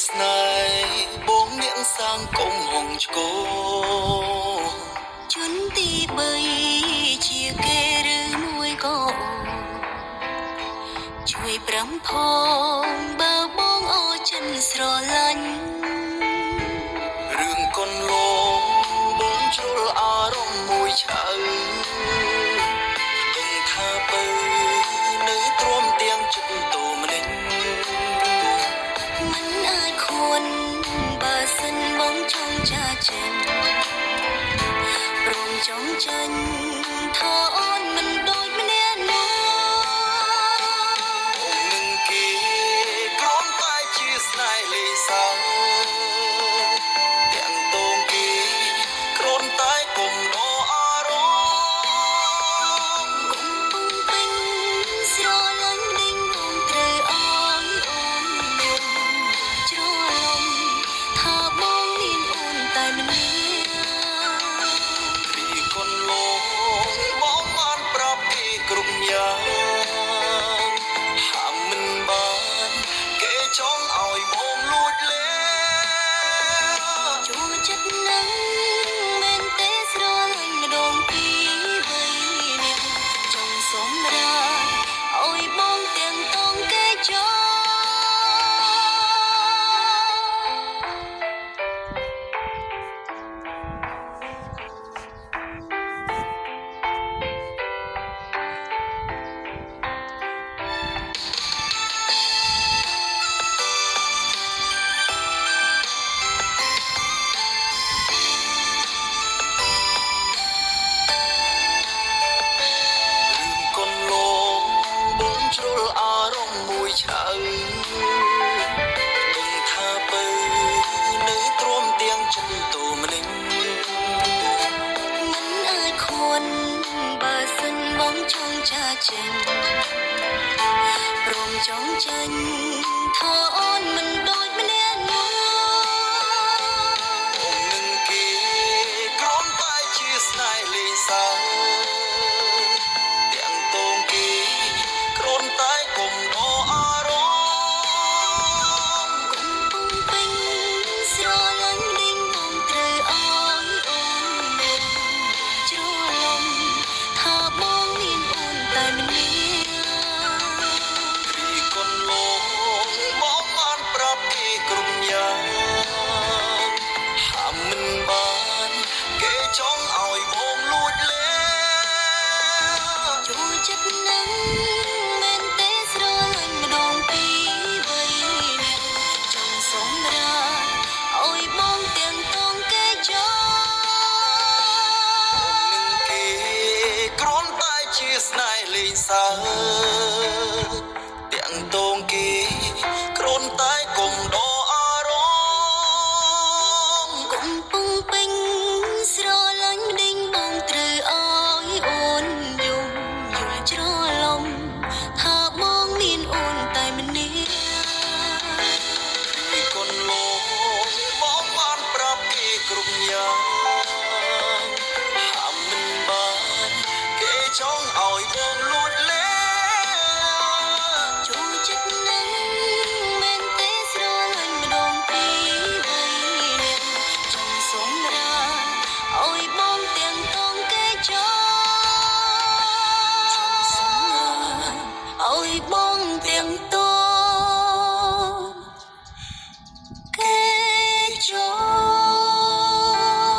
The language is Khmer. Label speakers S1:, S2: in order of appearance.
S1: ស្នេហ៍បងនាងសាងកុំហងឆ្កោ
S2: ជនទី3ជាគេឬមួយក៏ជួយប្រាំផងបើបងអចិនស្រឡាញ់
S1: រឿងកូនលងបងជ្រុលអារម្មណ៍មួយឆៅដឹងថាបើនៅទ្រាំទាំងចិត្តតូម្លេង
S2: មិនអាចខួនបើសិនបងចង់ចាចិនព្រមចង់ចាញ់ថាអូនមិនដូចម្នាក់ណា
S1: អូននឹងគេគ្រាន់តែជាស្នេហ៍លេងសើចទាំងតងគេគ្រាន់តែគុំដកអារម្មណ៍
S2: កំពុងពេញស្រឡាញ់ដេញបងត្រូវអោយអូនយំច្រឡំថាបងមានអូនតែម្នាក់
S1: ពីកូនលងបងបានប្រាប់គេគ្រប់យ៉ាងហាមមិនបានគេចង់ឲ្យបងលួចលេ
S2: ចូលចិត្តនឹងមែនទេស្រឡាញ់ម្ដងពីរបីនាក់ចង់សម្រាប់ឲ្យបងទាំងតងគេចោល
S1: រឿងកូនលងបងជ្រុលអារម្មណ៍មួយឆៅដឹងថាបើនៅទ្រាំទាំងចិត្តតូម្លេង
S2: មិនអាចខួនបើសិនបងចង់ចាចិនព្រមចង់ចាញ់ថាអូនមិនដូចម្នាក់ណា
S1: អូននឹងគេគ្រាន់តែជាស្នេហ៍លេងសើចទាំងតងគេគ្រាន់តែគុំដកអារម្មណ៍
S2: កំពុងពេញស្រឡាញ់ដេញបងត្រូវអោយអូនយំច្រឡំថាបងមានអូនតែម្នាក់
S1: ពីកូនលងបងបានប្រាប់គេគ្រប់យ៉ាងហាមមិនបានគេចង់ឲ្យបងលួចលេ
S2: ចូលចិត្តនឹងមែនទេស្រឡាញ់ម្ដងពីរបីនាក់ចង់សម្រាប់ឲ្យបងទាំងតងគេចោល
S1: នឹងគេគ្រាន់តែជាស្នេហ៍លេងសើចទាំងតងគេគ្រាន់តែគុំដកអារម្មណ៍
S2: កំពុងពេញស្រឡាញ់ដេញបងត្រូវអោយអូនយំយល់ច្រឡំថាបងមានអូនតែម្នាក់
S1: ពីកូនលងបងបានប្រាប់គេគ្រប់យ៉ាងហាមមិនបានគេចង់ឲ្យបងលួចលេ